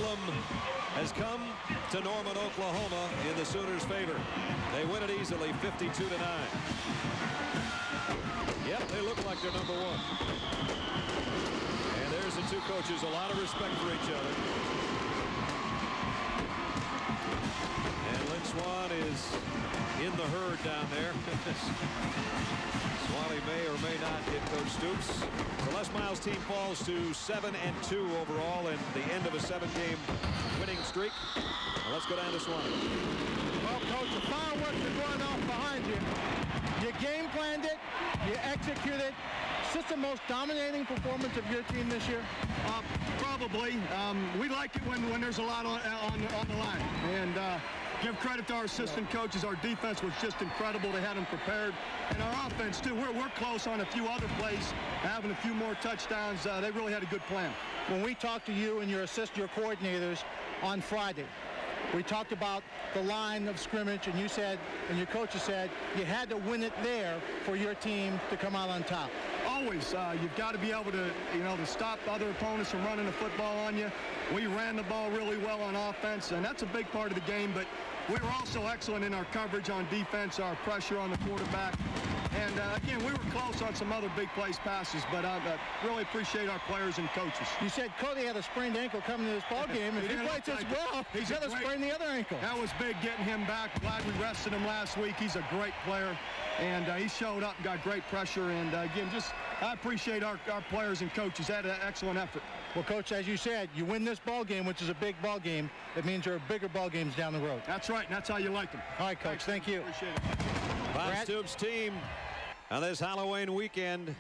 Bedlam has come to Norman, Oklahoma in the Sooners' favor. They win it easily, 52-9. Yep, they look like they're number one. And there's the two coaches, a lot of respect for each other. And Lynn Swann is in the herd down there. Swanee may or may not get Coach Stoops. The Les Miles team falls to 7-2 overall and the end of a 7-game winning streak. Now let's go down to Swanee. Well, Coach, the fireworks are going off behind you. You game planned it. You executed. Is this the most dominating performance of your team this year? Probably. We like it when there's a lot on the line. And give credit to our assistant coaches. Our defense was just incredible. They had them prepared. And our offense, too. We're close on a few other plays, having a few more touchdowns. They really had a good plan. When we talked to you and your coordinators on Friday, we talked about the line of scrimmage, and you said, and your coaches said, you had to win it there for your team to come out on top. Always. You've got to be able to, to stop other opponents from running the football on you. We ran the ball really well on offense, and that's a big part of the game, but we were also excellent in our coverage on defense, our pressure on the quarterback. And, again, we were close on some other big plays passes, but I really appreciate our players and coaches. You said Cody had a sprained ankle coming to this ball game. If he plays this well, he's got to sprain the other ankle. That was big getting him back. Glad we rested him last week. He's a great player, and he showed up and got great pressure. And, again, I appreciate our players and coaches. They had an excellent effort. Well, Coach, as you said, you win this ball game, which is a big ball game. It means there are bigger ball games down the road. That's right, and that's how you like them. All right, Coach. Thank you. Appreciate it. Bob Stoops' team on this Halloween weekend,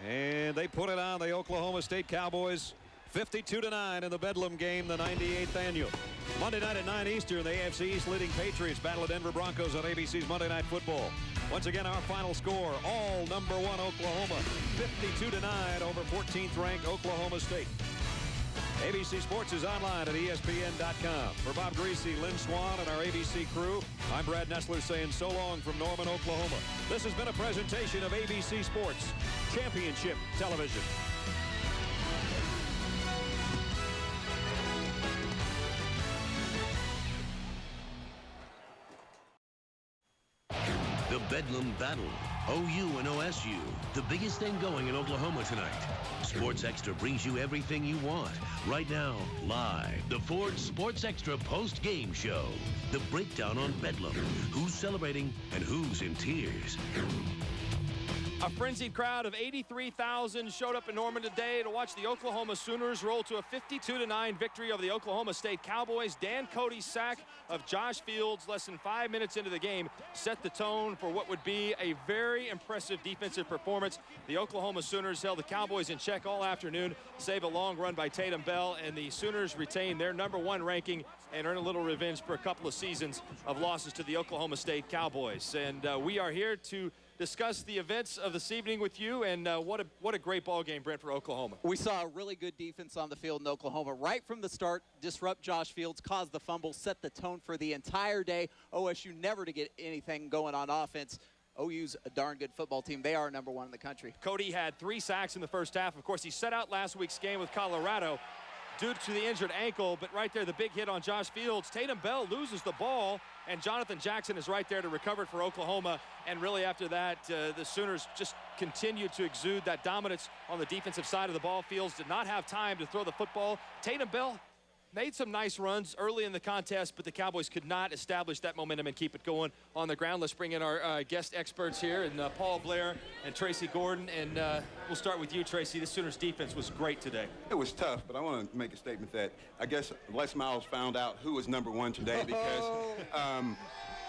and they put it on the Oklahoma State Cowboys 52-9 in the Bedlam game, the 98th annual. Monday night at 9 Eastern, the AFC East leading Patriots battle the Denver Broncos on ABC's Monday Night Football. Once again, our final score, all number one Oklahoma, 52-9 over 14th ranked Oklahoma State. ABC Sports is online at ESPN.com. For Bob Griese, Lynn Swann, and our ABC crew, I'm Brad Nessler saying so long from Norman, Oklahoma. This has been a presentation of ABC Sports Championship Television. The Bedlam Battle. OU and OSU, the biggest thing going in Oklahoma tonight. Sports Extra brings you everything you want. Right now, live, the Ford Sports Extra post-game show. The breakdown on Bedlam. Who's celebrating and who's in tears. A frenzied crowd of 83,000 showed up in Norman today to watch the Oklahoma Sooners roll to a 52-9 victory over the Oklahoma State Cowboys. Dan Cody's sack of Josh Fields less than 5 minutes into the game set the tone for what would be a very impressive defensive performance. The Oklahoma Sooners held the Cowboys in check all afternoon, save a long run by Tatum Bell, and the Sooners retain their #1 ranking and earn a little revenge for a couple of seasons of losses to the Oklahoma State Cowboys. And we are here to discuss the events of this evening with you, and what a great ball game, Brent, for Oklahoma. We saw a really good defense on the field in Oklahoma right from the start. Disrupt Josh Fields, cause the fumble, set the tone for the entire day. OSU never to get anything going on offense. OU's a darn good football team. They are #1 in the country. Cody had 3 sacks in the first half. Of course, he set out last week's game with Colorado due to the injured ankle, but right there, the big hit on Josh Fields. Tatum Bell loses the ball, and Jonathan Jackson is right there to recover it for Oklahoma. And really after that, the Sooners just continued to exude that dominance on the defensive side of the ball. Fields did not have time to throw the football. Tatum Bell made some nice runs early in the contest, but the Cowboys could not establish that momentum and keep it going on the ground. Let's bring in our guest experts here, and Paul Blair and Tracy Gordon. And we'll start with you, Tracy. The Sooners defense was great today. It was tough, but I want to make a statement that I guess Les Miles found out who was #1 today because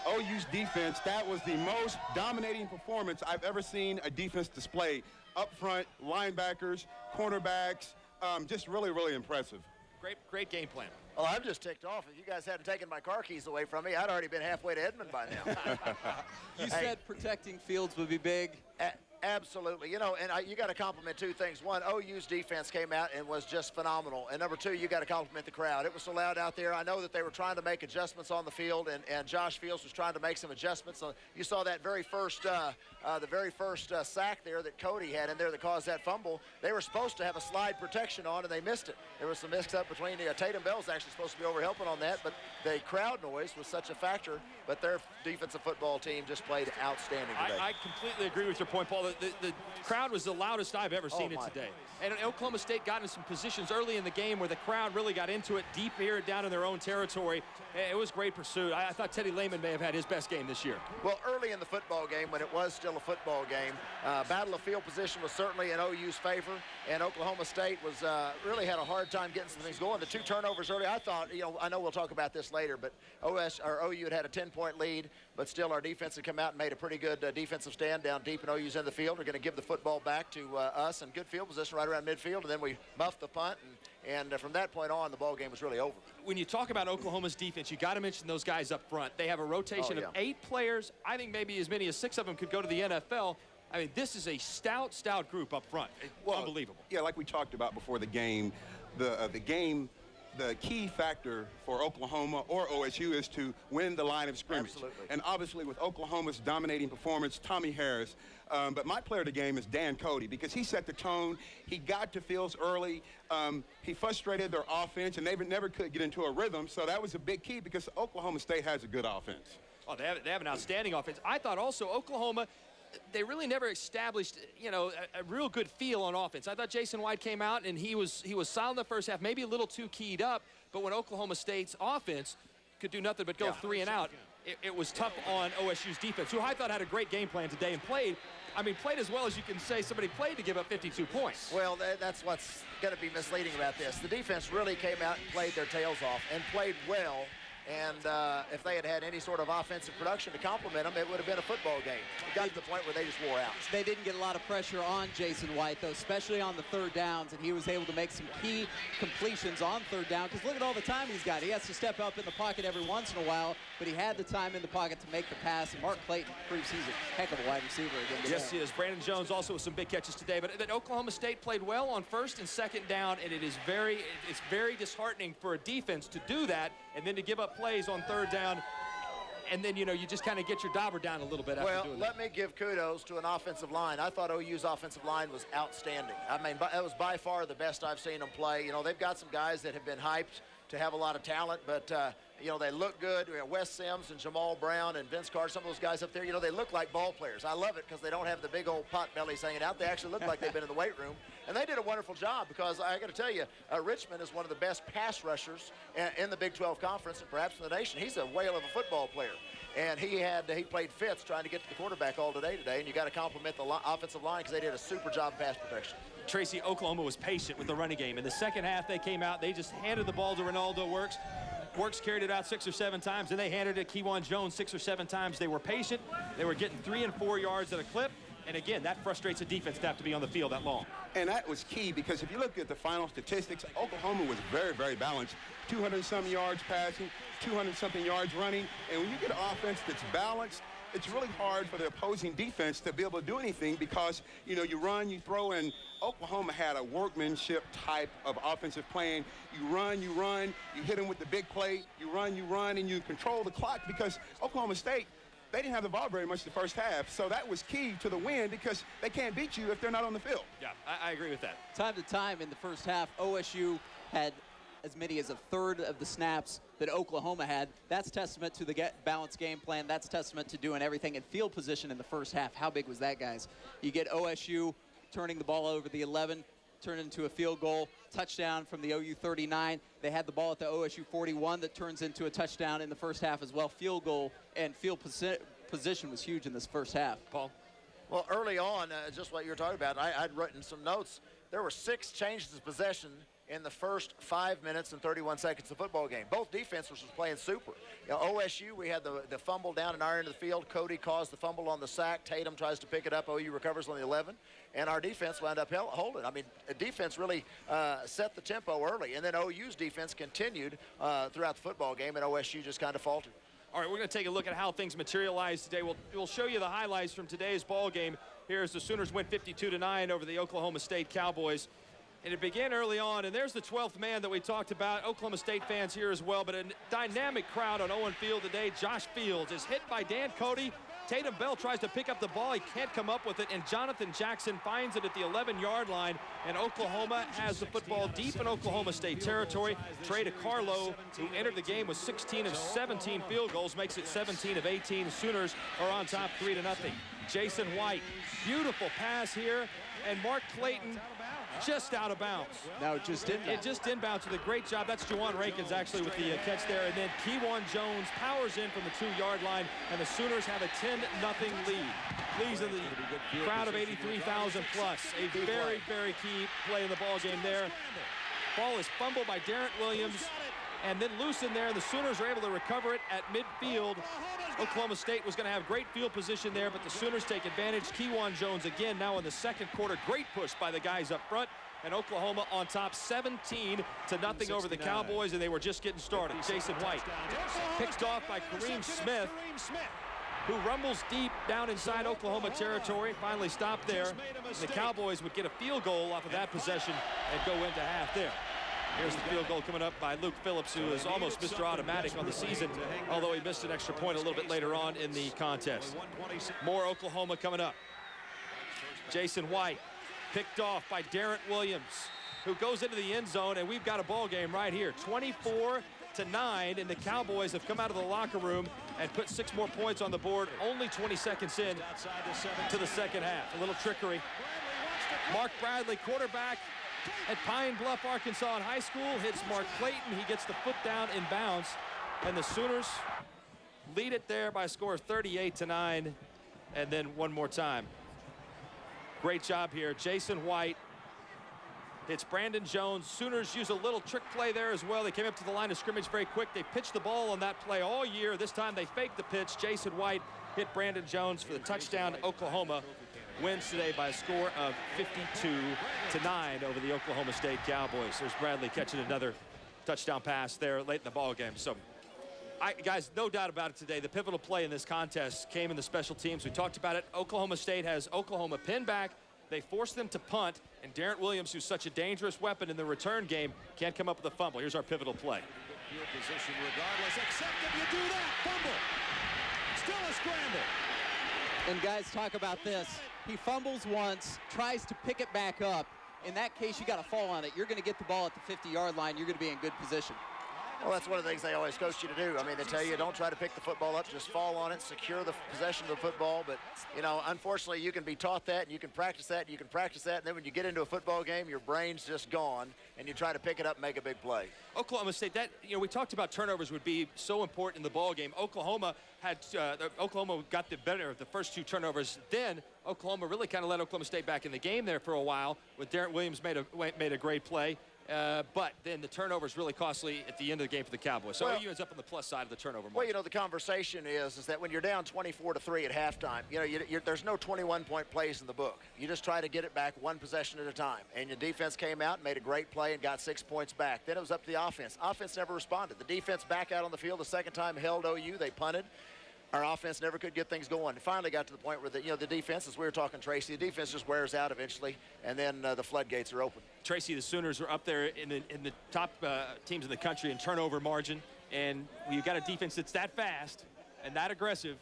OU's defense, that was the most dominating performance I've ever seen a defense display. Up front, linebackers, cornerbacks, just really, really impressive. Great game plan. Well, I'm just ticked off. If you guys hadn't taken my car keys away from me, I'd already been halfway to Edmond by now. You said protecting Fields would be big. Absolutely. You know, and you got to compliment two things. One, OU's defense came out and was just phenomenal. And number two, you got to compliment the crowd. It was so loud out there. I know that they were trying to make adjustments on the field, and Josh Fields was trying to make some adjustments. So you saw that very first, sack there that Cody had in there that caused that fumble. They were supposed to have a slide protection on, and they missed it. There was some mix-up between Tatum Bell's actually supposed to be over helping on that, but the crowd noise was such a factor. But their defensive football team just played outstanding today. I completely agree with your point, Paul. The crowd was the loudest I've ever seen it today. And Oklahoma State got in some positions early in the game where the crowd really got into it, deep here down in their own territory. It was great pursuit. I thought Teddy Lehman may have had his best game this year. Well, early in the football game, when it was still a football game, battle of field position was certainly in OU's favor, and Oklahoma State was really had a hard time getting some things going. The 2 turnovers early, I thought, I know we'll talk about this later, but OU had a 10-point lead, but still our defense had come out and made a pretty good defensive stand down deep, and OU's in the field. We're going to give the football back to us, and good field position right around midfield, and then we muffed the punt, and from that point on, the ball game was really over. When you talk about Oklahoma's defense, you got to mention those guys up front. They have a rotation of 8 players. I think maybe as many as 6 of them could go to the NFL. I mean, this is a stout group up front. Unbelievable. Yeah, like we talked about before the game, the key factor for Oklahoma or OSU is to win the line of scrimmage. Absolutely. And obviously with Oklahoma's dominating performance, Tommy Harris, but my player of the game is Dan Cody because he set the tone. He got to Fields early. He frustrated their offense, and they never could get into a rhythm. So that was a big key because Oklahoma State has a good offense. Oh, they have an outstanding offense. I thought also Oklahoma, they really never established, a real good feel on offense. I thought Jason White came out and he was solid in the first half, maybe a little too keyed up, but when Oklahoma State's offense could do nothing but go 3 and out, it was tough on OSU's defense, who I thought had a great game plan today and played as well as you can say somebody played to give up 52 points. Well, that's what's going to be misleading about this. The defense really came out and played their tails off and played well. And if they had any sort of offensive production to complement them, it would have been a football game. It got to the point where they just wore out. They didn't get a lot of pressure on Jason White, though, especially on the 3rd downs, and he was able to make some key completions on 3rd down, because look at all the time he's got. He has to step up in the pocket every once in a while, but he had the time in the pocket to make the pass, and Mark Clayton proves he's a heck of a wide receiver again today. Yes, he is. Brandon Jones also with some big catches today, but Oklahoma State played well on 1st and 2nd down, and it's very disheartening for a defense to do that, and then to give up plays on 3rd down, and then, you just kind of get your dauber down a little bit after doing that. Well, let me give kudos to an offensive line. I thought OU's offensive line was outstanding. I mean, that was by far the best I've seen them play. They've got some guys that have been hyped to have a lot of talent, but they look good. Wes Sims and Jamal Brown and Vince Carter, some of those guys up there, they look like ball players. I love it because they don't have the big old pot bellies hanging out. They actually look like they've been in the weight room. And they did a wonderful job because I got to tell you, Richmond is one of the best pass rushers in the Big 12 Conference and perhaps in the nation. He's a whale of a football player. And he played fifth trying to get to the quarterback all today, and you got to compliment the offensive line because they did a super job pass protection. Tracy, Oklahoma was patient with the running game. In the second half, they came out. They just handed the ball to Ronaldo Works. Works carried it out 6 or 7 times, and they handed it to Kewan Jones 6 or 7 times. They were patient. They were getting 3 and 4 yards at a clip. And again, that frustrates a defense to have to be on the field that long. And that was key because if you look at the final statistics, Oklahoma was very, very balanced. 200-some yards passing, 200-something yards running. And when you get an offense that's balanced, it's really hard for the opposing defense to be able to do anything because, you run, you throw, and Oklahoma had a workmanship type of offensive playing. You run, you hit them with the big play, you run, and you control the clock because Oklahoma State, they didn't have the ball very much the first half, so that was key to the win because they can't beat you if they're not on the field. Yeah, I agree with that. Time to time in the first half, OSU had as many as a third of the snaps that Oklahoma had. That's testament to the balanced game plan. That's testament to doing everything in field position in the first half. How big was that, guys? You get OSU turning the ball over the 11, turn into a field goal, touchdown from the OU 39. They had the ball at the OSU 41 that turns into a touchdown in the first half as well. Field goal and field position was huge in this first half. Paul? Well, early on, just what you were talking about, I'd written some notes. There were 6 changes of possession in the first 5 minutes and 31 seconds of the football game. Both defenses was playing super. OSU, we had the fumble down in our end of the field. Cody caused the fumble on the sack. Tatum tries to pick it up. OU recovers on the 11. And our defense wound up holding. I mean, the defense really set the tempo early. And then OU's defense continued throughout the football game, and OSU just kind of faltered. All right, we're going to take a look at how things materialized today. We'll show you the highlights from today's ball game. Here's the Sooners win 52-9 over the Oklahoma State Cowboys. And it began early on, and there's the 12th man that we talked about. Oklahoma State fans here as well, but a dynamic crowd on Owen Field today. Josh Fields is hit by Dan Cody. Tatum Bell tries to pick up the ball. He can't come up with it, and Jonathan Jackson finds it at the 11-yard line, and Oklahoma has the football deep in Oklahoma State territory. Trey DeCarlo, who entered the game with 16 of 17 field goals, makes it 17 of 18. Sooners are on top 3-0. Jason White, beautiful pass here, and Mark Clayton just out of bounds. No, just inbounds. It just inbounds with a great job. That's Juwan Rankins actually with the catch there. And then Keywan Jones powers in from the 2-yard line, and the Sooners have a 10-0 lead. Please in the crowd of 83,000 plus. A very, very key play in the ball game there. Ball is fumbled by Darrent Williams and then loose in there. The Sooners are able to recover it at midfield. Oklahoma State was going to have great field position there, but the Sooners take advantage. Keywan Jones again now in the second quarter. Great push by the guys up front. And Oklahoma on top 17-0 over the Cowboys, and they were just getting started. Jason White picked off by Kareem Smith, who rumbles deep down inside Oklahoma territory. Finally stopped there. And the Cowboys would get a field goal off of that possession and go into half there. Here's the field goal coming up by Luke Phillips, who is almost Mr. Automatic on the season, although he missed an extra point a little bit later on in the contest. More Oklahoma coming up. Jason White picked off by Darrent Williams, who goes into the end zone, and we've got a ball game right here. 24-9, and the Cowboys have come out of the locker room and put 6 more points on the board, only 20 seconds in to the second half. A little trickery. Mark Bradley, quarterback at Pine Bluff, Arkansas in high school, hits Mark Clayton. He gets the foot down in bounds, and the Sooners lead it there by a score of 38-9. And then one more time. Great job here. Jason White hits Brandon Jones. Sooners use a little trick play there as well. They came up to the line of scrimmage very quick. They pitched the ball on that play all year. This time they faked the pitch. Jason White hit Brandon Jones for the touchdown. Oklahoma wins today by a score of 52-9 over the Oklahoma State Cowboys. There's Bradley catching another touchdown pass there late in the ball game. So, guys, no doubt about it today. The pivotal play in this contest came in the special teams. We talked about it. Oklahoma State has Oklahoma pinned back. They forced them to punt, and Darrent Williams, who's such a dangerous weapon in the return game, can't come up with a fumble. Here's our pivotal play. Field position regardless, except if you do that, fumble. Still a scramble. And guys, talk about this. He fumbles once, tries to pick it back up. In that case, you got to fall on it. You're going to get the ball at the 50-yard line. You're going to be in good position. Well, that's one of the things they always coach you to do. I mean, they tell you don't try to pick the football up, just fall on it, secure the possession of the football. But, you know, unfortunately, you can be taught that, and you can practice that, and you can practice that. And then when you get into a football game, your brain's just gone, and you try to pick it up and make a big play. Oklahoma State, we talked about turnovers would be so important in the ball game. Oklahoma got the better of the first 2 turnovers. Then Oklahoma really kind of let Oklahoma State back in the game there for a while. With Darrent Williams made a great play. But then the turnover is really costly at the end of the game for the Cowboys. So OU ends up on the plus side of the turnover margin. Well, you know, the conversation is that when you're down 24-3 at halftime, you know, there's no 21-point plays in the book. You just try to get it back one possession at a time. And your defense came out and made a great play and got 6 points back. Then it was up to the offense. Offense never responded. The defense back out on the field the second time, held OU. They punted. Our offense never could get things going. It finally got to the point where the defense, as we were talking, Tracy, the defense just wears out eventually, and then the floodgates are open. Tracy, the Sooners are up there in the top teams in the country in turnover margin, and when you've got a defense that's that fast and that aggressive,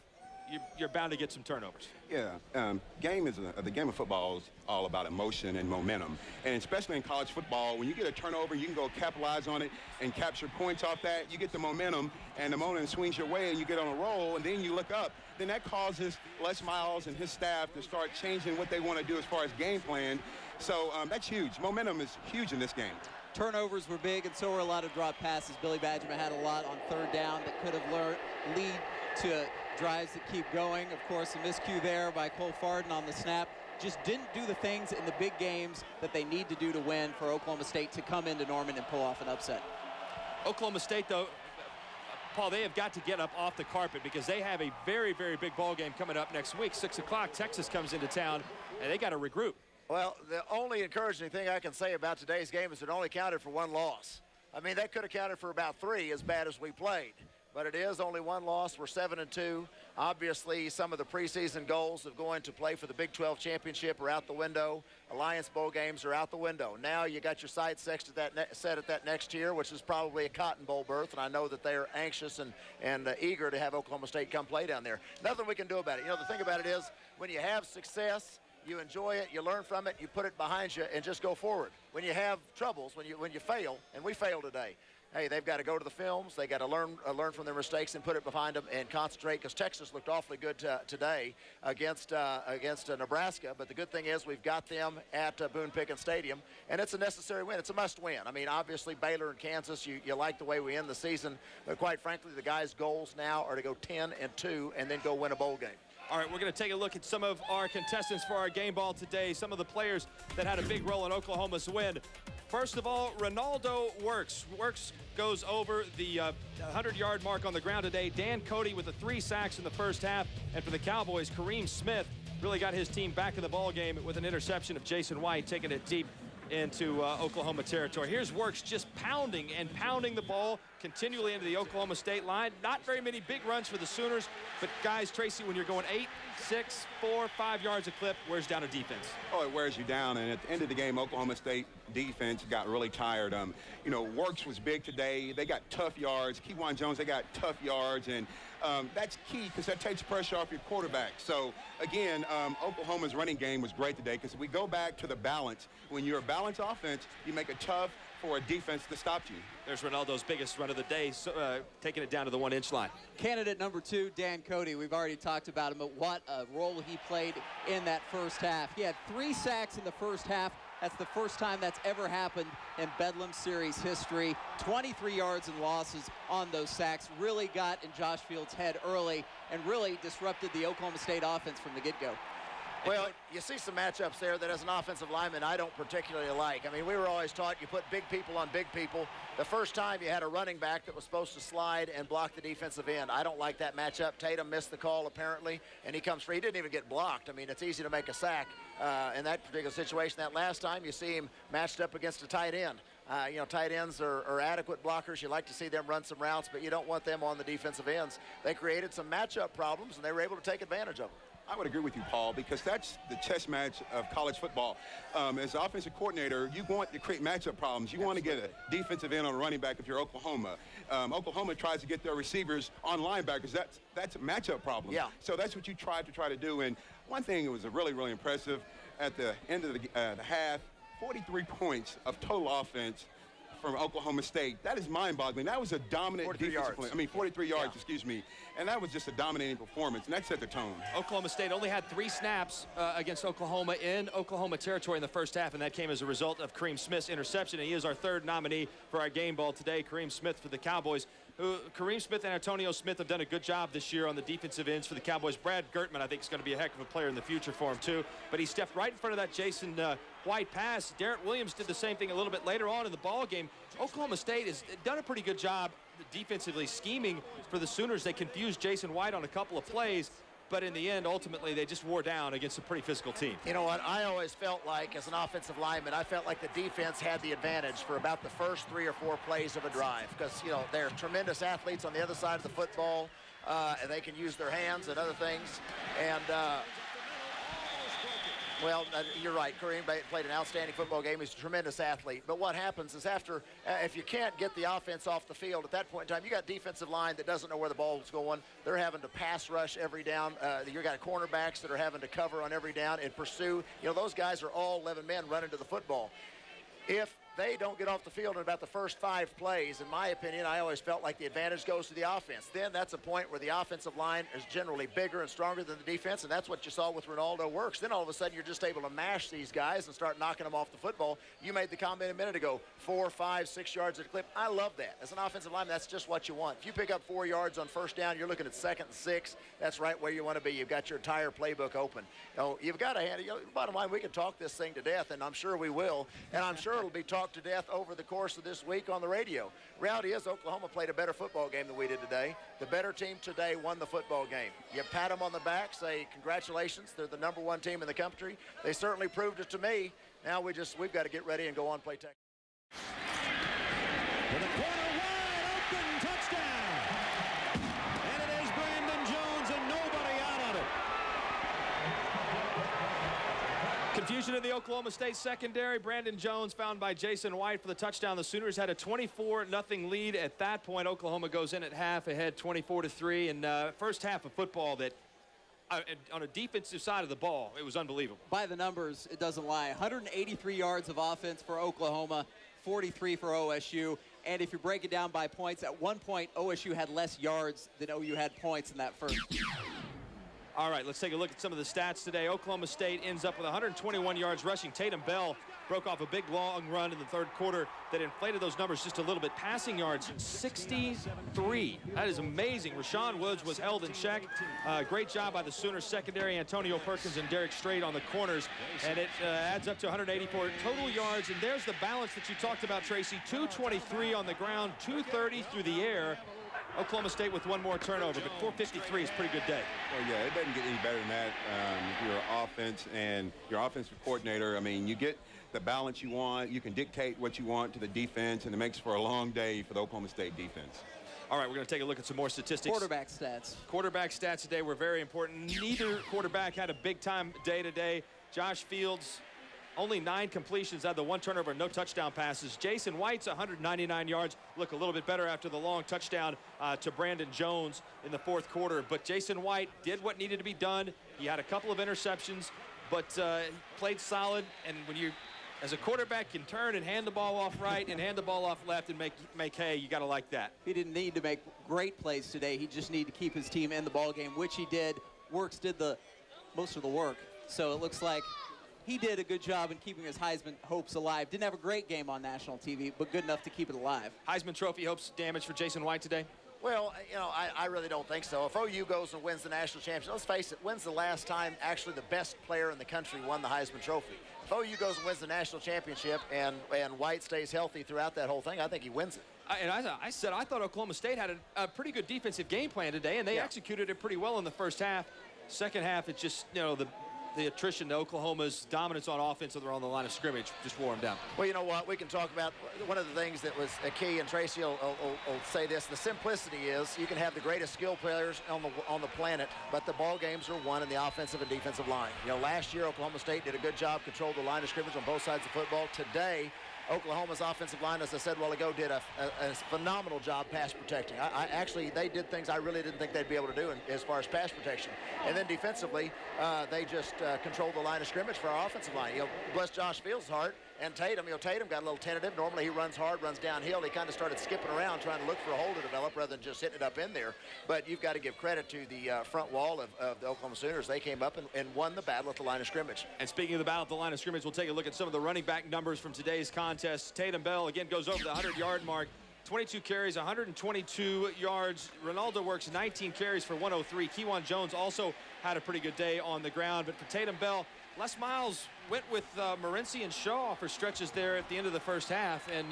you're bound to get some turnovers. Yeah, the game of football is all about emotion and momentum, and especially in college football, when you get a turnover, you can go capitalize on it and capture points off that. You get the momentum, and the momentum swings your way, and you get on a roll, and then you look up. Then that causes Les Miles and his staff to start changing what they want to do as far as game plan. So that's huge. Momentum is huge in this game. Turnovers were big, and so were a lot of drop passes. Billy Badgerman had a lot on third down that could have lead to drives that keep going. Of course, a miscue there by Cole Farden on the snap. Just didn't do the things in the big games that they need to do to win for Oklahoma State to come into Norman and pull off an upset. Oklahoma State, though, Paul, they have got to get up off the carpet because they have a very, very big ball game coming up next week. 6 o'clock, Texas comes into town, and they got to regroup. Well, the only encouraging thing I can say about today's game is it only counted for 1 loss. I mean, that could have counted for about 3 as bad as we played. but it is only one loss. We're 7-2. Obviously, some of the preseason goals of going to play for the Big 12 championship are out the window. Alliance Bowl games are out the window. Now you got your sights set at that next year, which is probably a Cotton Bowl berth, and I know that they are anxious and eager to have Oklahoma State come play down there. Nothing we can do about it. You know, the thing about it is when you have success, you enjoy it, you learn from it, you put it behind you, and just go forward. When you have troubles, when you fail, and we fail today, hey, they've got to go to the films. They got to learn from their mistakes and put it behind them and concentrate. Because Texas looked awfully good today against Nebraska. But the good thing is we've got them at Boone Pickens Stadium, and it's a necessary win. It's a must-win. I mean, obviously Baylor and Kansas, you like the way we end the season, but quite frankly, the guys' goals now are to go 10-2 and then go win a bowl game. All right, we're going to take a look at some of our contestants for our game ball today, some of the players that had a big role in Oklahoma's win. First of all, Ronaldo Works. Works goes over the 100-yard mark on the ground today. Dan Cody with the 3 sacks in the first half. And for the Cowboys, Kareem Smith really got his team back in the ball game with an interception of Jason White, taking it deep into Oklahoma territory. Here's Works just pounding the ball continually into the Oklahoma State line. Not very many big runs for the Sooners, but guys, Tracy, when you're going 8, 6, 4, 5 yards a clip, wears down a defense. Oh, it wears you down, and at the end of the game, Oklahoma State defense got really tired. You know, Works was big today. They got tough yards. Kewan Jones, they got tough yards, and that's key because that takes pressure off your quarterback. So, again, Oklahoma's running game was great today because we go back to the balance. When you're a balanced offense, you make it tough for a defense to stop you. There's Ronaldo's biggest run of the day, taking it down to the 1-inch line. Candidate number 2, Dan Cody. We've already talked about him, but what a role he played in that first half. He had 3 sacks in the first half. That's the first time that's ever happened in Bedlam Series history. 23 yards and losses on those sacks. Really got in Josh Fields' head early and really disrupted the Oklahoma State offense from the get-go. Well, you see some matchups there that as an offensive lineman I don't particularly like. I mean, we were always taught you put big people on big people. The first time you had a running back that was supposed to slide and block the defensive end. I don't like that matchup. Tatum missed the call apparently, and he comes free. He didn't even get blocked. I mean, it's easy to make a sack in that particular situation. That last time you see him matched up against a tight end. You know, tight ends are adequate blockers. You like to see them run some routes, but you don't want them on the defensive ends. They created some matchup problems, and they were able to take advantage of them. I would agree with you, Paul, because that's the chess match of college football. As an offensive coordinator, you want to create matchup problems. You want to get a defensive end on a running back if you're Oklahoma. Oklahoma tries to get their receivers on linebackers. That's a matchup problem. Yeah. So that's what you try to do. And one thing that was really, really impressive at the end of the half, 43 points of total offense from Oklahoma State. That is mind-boggling. That was a dominant defensive play. I mean, 43 yards, excuse me. And that was just a dominating performance, and that set the tone. Oklahoma State only had 3 snaps against Oklahoma in Oklahoma territory in the first half, and that came as a result of Kareem Smith's interception. And he is our 3rd nominee for our game ball today, Kareem Smith for the Cowboys. Kareem Smith and Antonio Smith have done a good job this year on the defensive ends for the Cowboys. Brad Gertman, I think, is going to be a heck of a player in the future for him, too. But he stepped right in front of that Jason White pass. Darrent Williams did the same thing a little bit later on in the ball game. Oklahoma State has done a pretty good job defensively scheming for the Sooners. They confused Jason White on a couple of plays, but in the end, ultimately, they just wore down against a pretty physical team. You know what? I always felt like, as an offensive lineman, I felt like the defense had the advantage for about the first 3 or 4 plays of a drive because, you know, they're tremendous athletes on the other side of the football, and they can use their hands and other things. And, well, you're right. Kareem played an outstanding football game. He's a tremendous athlete. But what happens is after, if you can't get the offense off the field at that point in time, you got defensive line that doesn't know where the ball's going. They're having to pass rush every down. You got cornerbacks that are having to cover on every down and pursue. You know, those guys are all 11 men running to the football. If they don't get off the field in about the first 5 plays, in my opinion, I always felt like the advantage goes to the offense. Then that's a point where the offensive line is generally bigger and stronger than the defense, and that's what you saw with Ronaldo Works. Then all of a sudden you're just able to mash these guys and start knocking them off the football. You made the comment a minute ago, 4, 5, 6 yards at a clip. I love that. As an offensive lineman, that's just what you want. If you pick up 4 yards on first down, you're looking at 2nd and 6. That's right where you want to be. You've got your entire playbook open. You know, you've got to handle, you know, bottom line, we can talk this thing to death, and I'm sure we will, and I'm sure it'll be talked to death over the course of this week on the radio. Reality is Oklahoma played a better football game than we did today. The better team today won the football game. You pat them on the back, say congratulations, they're the #1 team in the country. They certainly proved it to me. Now we've got to get ready and go on and play Texas. With a corner wide open touchdown. Confusion in the Oklahoma State secondary. Brandon Jones found by Jason White for the touchdown. The Sooners had a 24-0 lead at that point. Oklahoma goes in at half ahead 24-3. And first half of football that on a defensive side of the ball, it was unbelievable. By the numbers, it doesn't lie. 183 yards of offense for Oklahoma, 43 for OSU. And if you break it down by points, at one point, OSU had less yards than OU had points in that first. All right, let's take a look at some of the stats today. Oklahoma State ends up with 121 yards rushing. Tatum Bell broke off a big long run in the third quarter that inflated those numbers just a little bit. Passing yards, 63. That is amazing. Rashawn Woods was held in check. Great job by the Sooners secondary, Antonio Perkins and Derek Strait on the corners. And it adds up to 184 total yards. And there's the balance that you talked about, Tracy. 223 on the ground, 230 through the air. Oklahoma State with one more turnover, but 453 is a pretty good day. Well, yeah, it doesn't get any better than that. Your offense and your offensive coordinator, I mean, you get the balance you want. You can dictate what you want to the defense, and it makes for a long day for the Oklahoma State defense. All right, we're going to take a look at some more statistics. Quarterback stats. Quarterback stats today were very important. Neither quarterback had a big-time day today. Josh Fields, only 9 completions, had the 1 turnover, no touchdown passes. Jason White's 199 yards. Look a little bit better after the long touchdown to Brandon Jones in the fourth quarter. But Jason White did what needed to be done. He had a couple of interceptions, but played solid. And when you, as a quarterback, can turn and hand the ball off right and hand the ball off left and make hay, you got to like that. He didn't need to make great plays today. He just needed to keep his team in the ball game, which he did. Works did the most of the work. So it looks like he did a good job in keeping his Heisman hopes alive. Didn't have a great game on national TV, but good enough to keep it alive. Heisman Trophy hopes damage for Jason White today? Well, you know, I really don't think so. If OU goes and wins the national championship, let's face it, when's the last time actually the best player in the country won the Heisman Trophy? If OU goes and wins the national championship and White stays healthy throughout that whole thing, I think he wins it. And I said I thought Oklahoma State had a pretty good defensive game plan today, and they executed it pretty well in the first half. Second half, it just, you know, the attrition to Oklahoma's dominance on offense on the line of scrimmage just wore them down. Well, you know what? We can talk about one of the things that was a key, and Tracy will say this. The simplicity is you can have the greatest skill players on the planet, but the ball games are won in the offensive and defensive line. You know, last year Oklahoma State did a good job, controlled the line of scrimmage on both sides of football. Today, Oklahoma's offensive line, as I said a while ago, did a phenomenal job pass protecting. Actually, they did things I really didn't think they'd be able to do as far as pass protection. And then defensively, they just controlled the line of scrimmage for our offensive line. You know, bless Josh Fields' heart. And Tatum, you know, Tatum got a little tentative. Normally he runs hard, runs downhill. He kind of started skipping around trying to look for a hole to develop rather than just hitting it up in there. But you've got to give credit to the front wall of the Oklahoma Sooners. They came up and won the battle at the line of scrimmage. And speaking of the battle at the line of scrimmage, we'll take a look at some of the running back numbers from today's contest. Tatum Bell, again, goes over the 100-yard mark. 22 carries, 122 yards. Ronaldo Works 19 carries for 103. Kewan Jones also had a pretty good day on the ground. But for Tatum Bell, Les Miles went with Morency and Shaw for stretches there at the end of the first half, and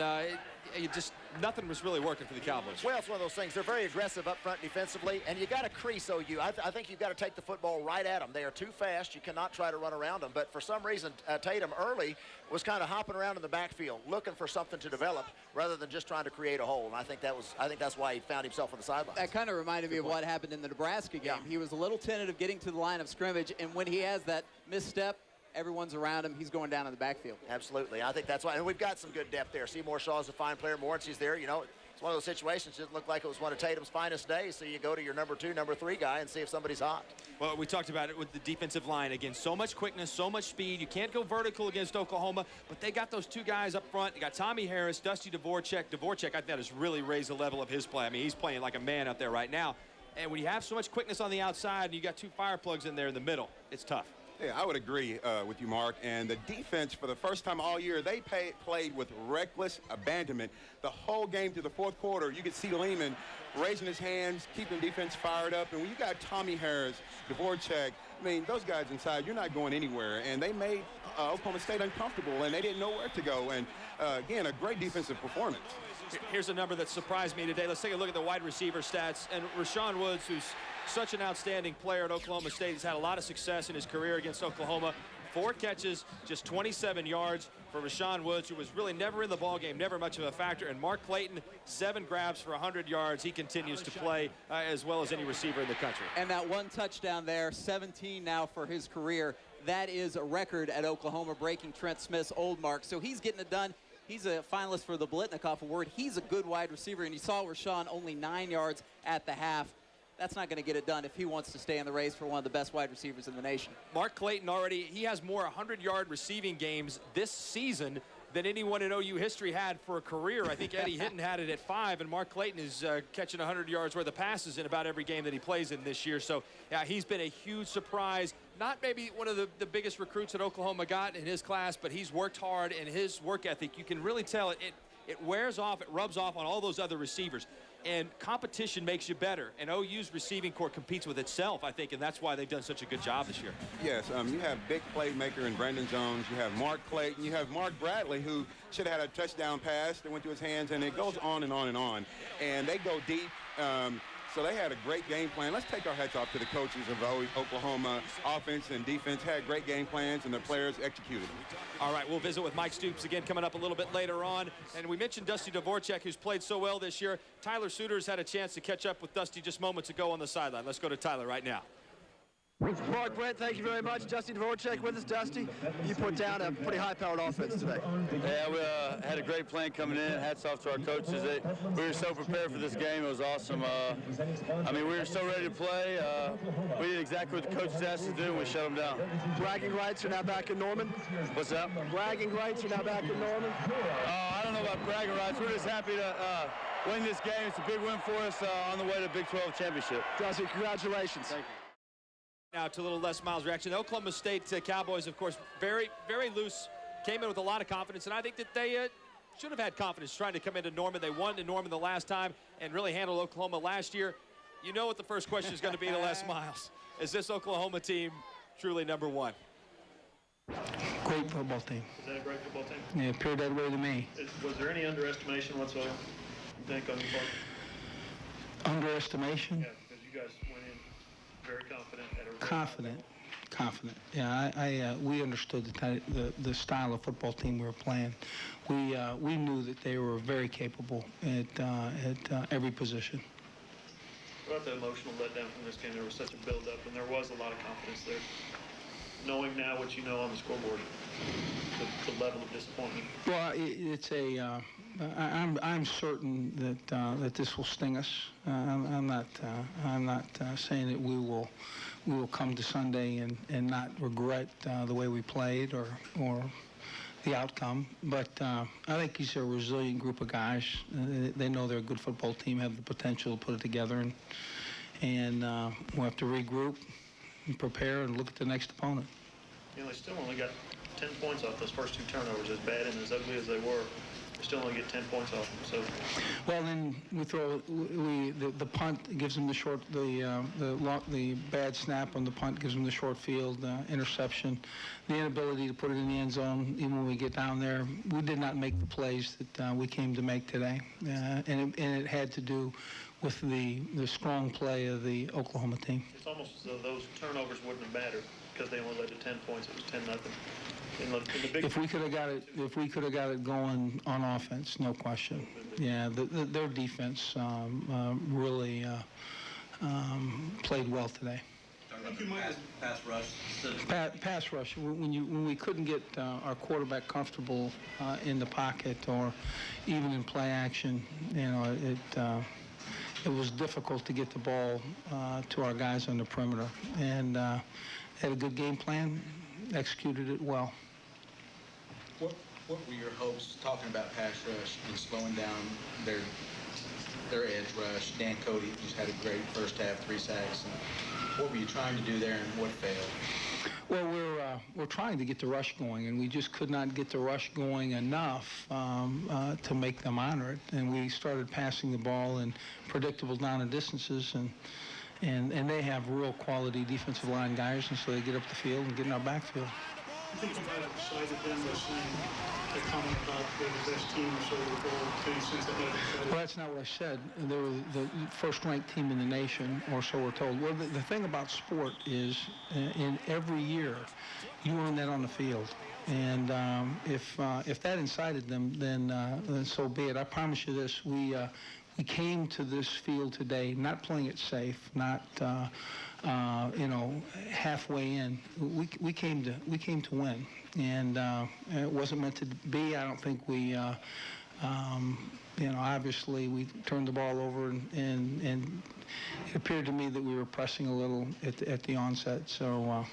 nothing was really working for the Cowboys. Well, it's one of those things. They're very aggressive up front defensively, and you got to crease OU. I think you've got to take the football right at them. They are too fast. You cannot try to run around them. But for some reason, Tatum early was kind of hopping around in the backfield, looking for something to develop rather than just trying to create a hole. And I think that's why he found himself on the sidelines. That kind of reminded me of what happened in the Nebraska game. Yeah. He was a little tentative getting to the line of scrimmage, and when he has that misstep, everyone's around him. He's going down in the backfield. Absolutely. I think that's why. And we've got some good depth there. Seymour Shaw's a fine player. Morency's there. You know, it's one of those situations that looked like it was one of Tatum's finest days. So you go to your number 2, number 3 guy and see if somebody's hot. Well, we talked about it with the defensive line. Again, so much quickness, so much speed. You can't go vertical against Oklahoma, but they got those 2 guys up front. They got Tommy Harris, Dusty Dvorak. Dvorak, I think, that has really raised the level of his play. I mean, he's playing like a man out there right now. And when you have so much quickness on the outside and you got 2 fire plugs in there in the middle, it's tough. Yeah, I would agree with you, Mark. And the defense, for the first time all year, they played with reckless abandonment. The whole game through the fourth quarter, you could see Lehman raising his hands, keeping defense fired up. And when you got Tommy Harris, Dvorak, I mean, those guys inside, you're not going anywhere. And they made Oklahoma State uncomfortable, and they didn't know where to go. And, again, a great defensive performance. Here's a number that surprised me today. Let's take a look at the wide receiver stats. And Rashawn Woods, who's such an outstanding player at Oklahoma State, has had a lot of success in his career against Oklahoma. 4 catches, just 27 yards for Rashawn Woods, who was really never in the ballgame, never much of a factor. And Mark Clayton, 7 grabs for 100 yards. He continues to play as well as any receiver in the country. And that 1 touchdown there, 17 now for his career. That is a record at Oklahoma, breaking Trent Smith's old mark. So he's getting it done. He's a finalist for the Biletnikoff Award. He's a good wide receiver, and you saw Rashawn only 9 yards at the half. That's not going to get it done if he wants to stay in the race for one of the best wide receivers in the nation. Mark Clayton he has more 100-yard receiving games this season than anyone in OU history had for a career. I think Eddie Hinton had it at 5, and Mark Clayton is catching 100 yards worth of passes in about every game that he plays in this year. So, yeah, he's been a huge surprise. Not maybe one of the biggest recruits that Oklahoma got in his class, but he's worked hard, and his work ethic, you can really tell it wears off, it rubs off on all those other receivers. And competition makes you better. And OU's receiving corps competes with itself, I think, and that's why they've done such a good job this year. Yes, you have big playmaker in Brandon Jones. You have Mark Clayton. You have Mark Bradley, who should have had a touchdown pass that went to his hands, and it goes on and on and on. And they go deep. So they had a great game plan. Let's take our hats off to the coaches of Oklahoma. Offense and defense had great game plans, and the players executed them. All right, we'll visit with Mike Stoops again coming up a little bit later on. And we mentioned Dusty Dvorak, who's played so well this year. Tyler Suiters had a chance to catch up with Dusty just moments ago on the sideline. Let's go to Tyler right now. Mark, Brent, thank you very much. Dusty Dvorak with us. Dusty, you put down a pretty high-powered offense today. Yeah, we had a great plan coming in. Hats off to our coaches. We were so prepared for this game. It was awesome. I mean, we were so ready to play. We did exactly what the coaches asked us to do, and we shut them down. Bragging rights are now back in Norman. What's that? Bragging rights are now back in Norman. I don't know about bragging rights. We're just happy to win this game. It's a big win for us on the way to the Big 12 championship. Dusty, congratulations. Thank you. Now to a little Les Miles reaction. The Oklahoma State Cowboys, of course, very, very loose. Came in with a lot of confidence, and I think that they should have had confidence trying to come into Norman. They won in Norman the last time and really handled Oklahoma last year. You know what the first question is going to be to Les Miles. Is this Oklahoma team truly number one? Great football team. Is that a great football team? Yeah, it appeared that way to me. Was there any underestimation whatsoever, you think, on your part? Underestimation? Yeah, because you guys went in very confident at a confident. Yeah, we understood the style of football team we were playing. We knew that they were very capable at every position. What about the emotional letdown from this game? There was such a build-up, and there was a lot of confidence there. Knowing now what you know on the scoreboard, the level of disappointment. Well, I'm certain that this will sting us. I'm not saying that we will come to Sunday and not regret the way we played or the outcome. But I think these are a resilient group of guys. They know they're a good football team, have the potential to put it together, and we'll have to regroup and prepare and look at the next opponent. You know, they still only got 10 points off those first two turnovers, as bad and as ugly as they were. They still only get 10 points off them. So, well, then we throw the punt gives them the bad snap on the punt gives them the short field interception, the inability to put it in the end zone even when we get down there. We did not make the plays that we came to make today, and it had to do with the strong play of the Oklahoma team. It's almost as though those turnovers wouldn't have mattered because they only led to 10 points. It was 10-0. If we could have got it going on offense, no question. Yeah, their defense really played well today. Pass rush. Pass rush. When we couldn't get our quarterback comfortable in the pocket or even in play action, you know, it was difficult to get the ball to our guys on the perimeter, and had a good game plan, executed it well. What were your hopes talking about pass rush and slowing down their edge rush? Dan Cody just had a great first half, 3 sacks. What were you trying to do there, and what failed? Well, we're trying to get the rush going, and we just could not get the rush going enough to make them honor it. And we started passing the ball in predictable down and distances, and they have real quality defensive line guys, and so they get up the field and get in our backfield. I think you might have sided them by saying a comment about they're the best team or so since they had. Well, that's not what I said. They were the first-ranked team in the nation, or so we're told. Well, the thing about sport is, in every year, you earn that on the field. And if that incited them, then so be it. I promise you this: we came to this field today not playing it safe, not halfway in. We came to win, and it wasn't meant to be. I don't think we. Obviously we turned the ball over, and it appeared to me that we were pressing a little at the onset. So.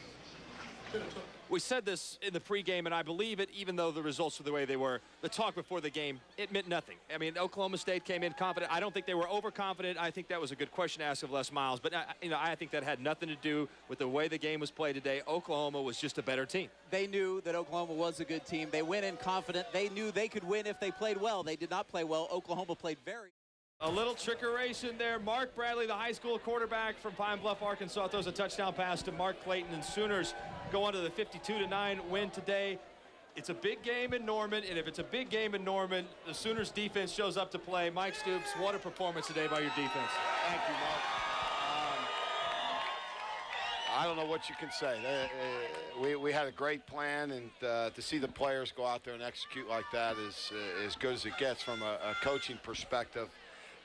We said this in the pregame, and I believe it, even though the results were the way they were. The talk before the game, it meant nothing. I mean, Oklahoma State came in confident. I don't think they were overconfident. I think that was a good question to ask of Les Miles. But, I think that had nothing to do with the way the game was played today. Oklahoma was just a better team. They knew that Oklahoma was a good team. They went in confident. They knew they could win if they played well. They did not play well. Oklahoma played very. A little trickeration there. Mark Bradley, the high school quarterback from Pine Bluff, Arkansas, throws a touchdown pass to Mark Clayton, and Sooners go on to the 52-9 win today. It's a big game in Norman, and if it's a big game in Norman, the Sooners defense shows up to play. Mike Stoops, what a performance today by your defense. Thank you, Mark. I don't know what you can say. We had a great plan, and to see the players go out there and execute like that is as good as it gets from a coaching perspective.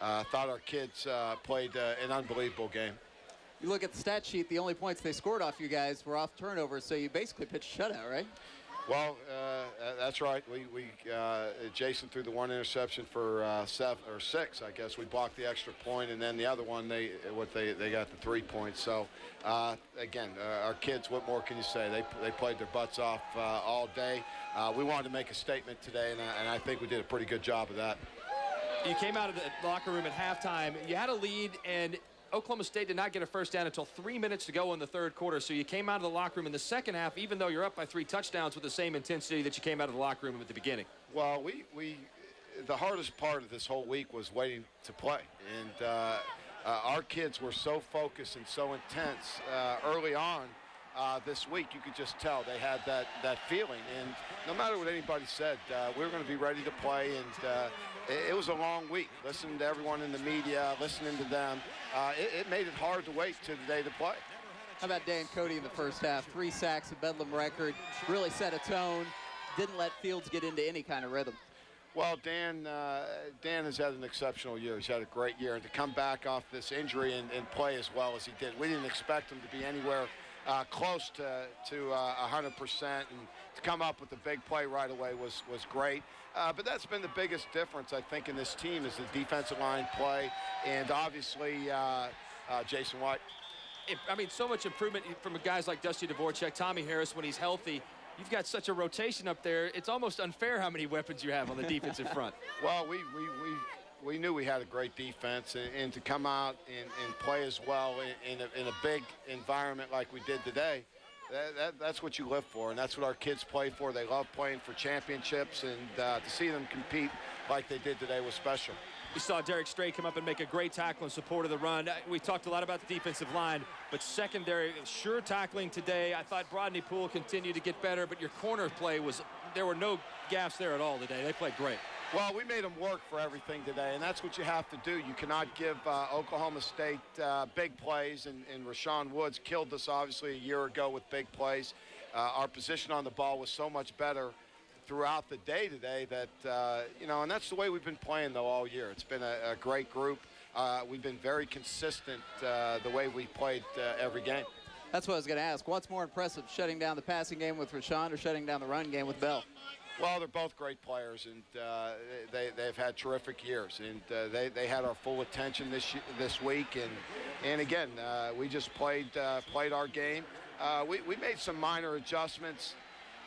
Thought our kids played an unbelievable game. You look at the stat sheet, the only points they scored off you guys were off turnovers, so you basically pitched shutout, right? Well, that's right. Jason threw the one interception for 7 or 6, I guess. We blocked the extra point, and then the other one, they got the 3 points. So, again, our kids, what more can you say? They played their butts off all day. We wanted to make a statement today, and I think we did a pretty good job of that. You came out of the locker room at halftime. You had a lead, and Oklahoma State did not get a first down until 3 minutes to go in the third quarter. So you came out of the locker room in the second half, even though you're up by 3 touchdowns, with the same intensity that you came out of the locker room at the beginning. Well, the hardest part of this whole week was waiting to play. And our kids were so focused and so intense early on this week. You could just tell they had that feeling. And no matter what anybody said, we were going to be ready to play. And it was a long week. Listening to everyone in the media, listening to them, it made it hard to wait till the day to play. How about Dan Cody in the first half? 3 sacks, a Bedlam record, really set a tone, didn't let Fields get into any kind of rhythm. Well, Dan has had an exceptional year. He's had a great year. And to come back off this injury and play as well as he did, we didn't expect him to be anywhere close to 100%. And to come up with the big play right away was great. But that's been the biggest difference, I think, in this team is the defensive line play, and obviously Jason White. So much improvement from guys like Dusty Dvorak, Tommy Harris when he's healthy. You've got such a rotation up there. It's almost unfair how many weapons you have on the defensive front. Well, we knew we had a great defense, and to come out and play as well in a big environment like we did today, that's what you live for, and that's what our kids play for. They love playing for championships, and to see them compete like they did today was special. We saw Derek Strait come up and make a great tackle in support of the run. We talked a lot about the defensive line, but secondary, sure tackling today. I thought Brodney Poole continued to get better, but your corner play there were no gaps there at all today. They played great. Well, we made them work for everything today, and that's what you have to do. You cannot give Oklahoma State big plays, and Rashawn Woods killed us, obviously, a year ago with big plays. Our position on the ball was so much better throughout the day today that, and that's the way we've been playing, though, all year. It's been a great group. We've been very consistent the way we played every game. That's what I was going to ask. What's more impressive, shutting down the passing game with Rashawn or shutting down the run game with Bell? Well, they're both great players, and they've had terrific years, and they had our full attention this week. And again, we just played our game. We made some minor adjustments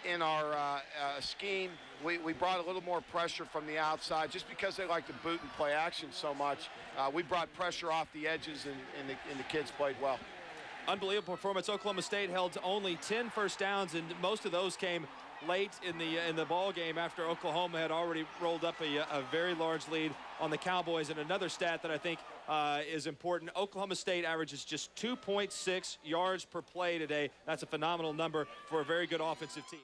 in our scheme. We brought a little more pressure from the outside, just because they like to boot and play action so much. We brought pressure off the edges, and the kids played well. Unbelievable performance. Oklahoma State held to only 10 first downs, and most of those came late in the ball game after Oklahoma had already rolled up a very large lead on the Cowboys. And another stat that I think is important, Oklahoma State averages just 2.6 yards per play today. That's a phenomenal number for a very good offensive team.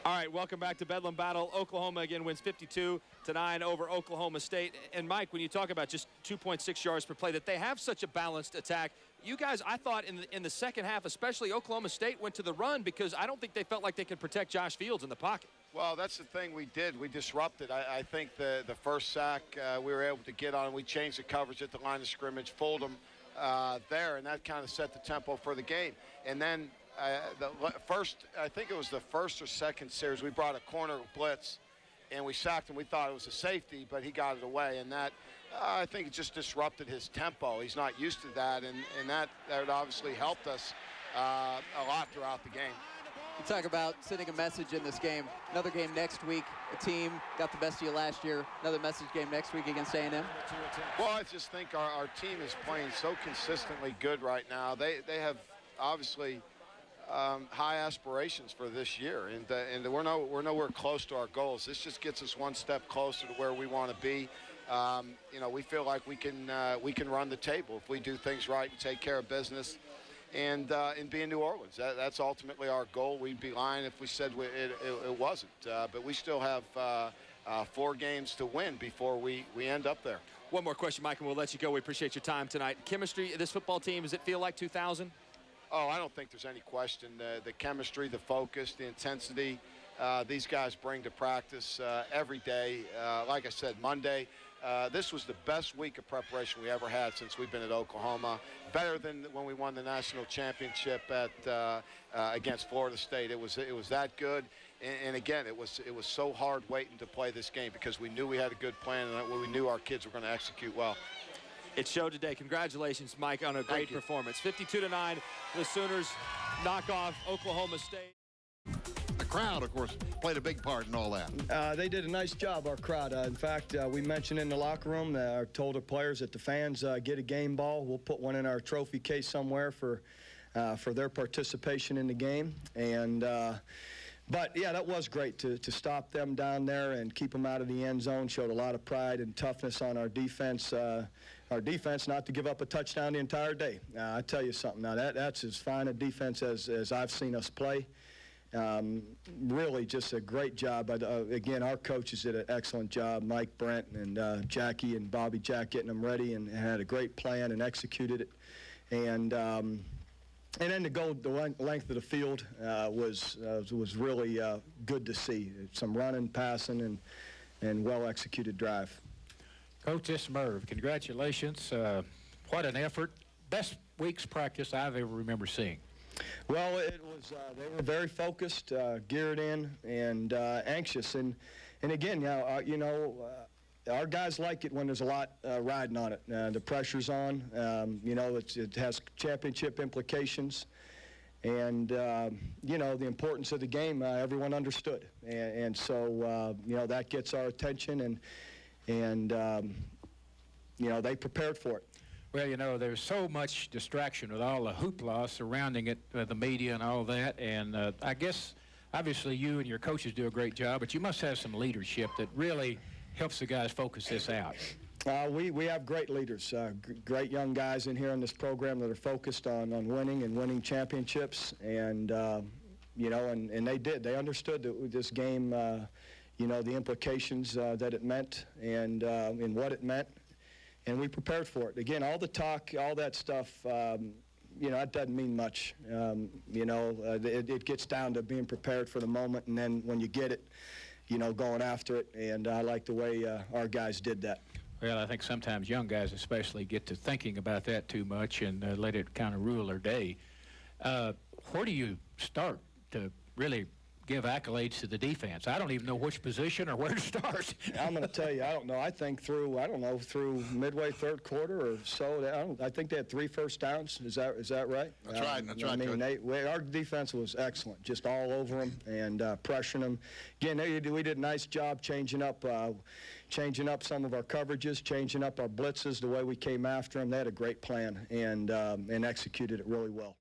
All right, welcome back to Bedlam Battle. Oklahoma again wins 52-9 over Oklahoma State. And Mike, when you talk about just 2.6 yards per play, that they have such a balanced attack. You guys, I thought in the second half, especially Oklahoma State went to the run because I don't think they felt like they could protect Josh Fields in the pocket. Well, that's the thing we did. We disrupted. I think the first sack we were able to get on. We changed the coverage at the line of scrimmage, fold them there, and that kind of set the tempo for the game. And then I think it was the first or second series, we brought a corner blitz, and we sacked him. We thought it was a safety, but he got it away, and that I think it just disrupted his tempo. He's not used to that, and that obviously helped us a lot throughout the game. You talk about sending a message in this game. Another game next week. A team got the best of you last year. Another message game next week against A&M. Well, I just think our team is playing so consistently good right now. They have obviously high aspirations for this year, and we're nowhere close to our goals. This just gets us one step closer to where we want to be. You know, we feel like we can run the table if we do things right and take care of business. And be in New Orleans. That's ultimately our goal. We'd be lying if we said it wasn't. But we still have 4 games to win before we end up there. One more question, Mike, and we'll let you go. We appreciate your time tonight. Chemistry of this football team, does it feel like 2000? Oh, I don't think there's any question. The chemistry, the focus, the intensity, these guys bring to practice every day. Like I said, Monday, this was the best week of preparation we ever had since we've been at Oklahoma. Better than when we won the national championship against Florida State. It was that good. And again, it was so hard waiting to play this game because we knew we had a good plan and we knew our kids were going to execute well. It showed today. Congratulations, Mike, on a great performance. 52-9, the Sooners knock off Oklahoma State. The crowd, of course, played a big part in all that. They did a nice job, our crowd. In fact, we mentioned in the locker room, I told the players that the fans get a game ball. We'll put one in our trophy case somewhere for their participation in the game. And but, yeah, that was great to stop them down there and keep them out of the end zone. Showed a lot of pride and toughness on our defense. Our defense not to give up a touchdown the entire day. I tell you something, now that's as fine a defense as I've seen us play. Really just a great job. Again, our coaches did an excellent job. Mike Brent and Jackie and Bobby Jack getting them ready and had a great plan and executed it. And then to go the length of the field was really good to see. Some running, passing, and well-executed drive. Coach, this is Merv. Congratulations. What an effort. Best week's practice I've ever remember seeing. Well, it was. They were very focused, geared in, and anxious. And again, our guys like it when there's a lot riding on it. The pressure's on. It has championship implications, and the importance of the game. Everyone understood, and so that gets our attention, and they prepared for it. Well, there's so much distraction with all the hoopla surrounding it, the media and all that, and I guess, obviously, you and your coaches do a great job, but you must have some leadership that really helps the guys focus this out. We have great leaders, great young guys in here in this program that are focused on winning and winning championships, and, and they did. They understood that this game, the implications that it meant and what it meant. And we prepared for it. Again, all the talk, all that stuff, it doesn't mean much. It gets down to being prepared for the moment, and then when you get it, going after it. And I like the way our guys did that. Well, I think sometimes young guys especially get to thinking about that too much and let it kind of rule their day. Where do you start to really give accolades to the defense? I don't even know which position or where to start. I'm going to tell you, I don't know. I think through midway third quarter or so. I think they had 3 first downs. Is that right? That's right. That's right. I mean, our defense was excellent, just all over them and pressuring them. Again, we did a nice job changing up some of our coverages, changing up our blitzes, the way we came after them. They had a great plan and executed it really well.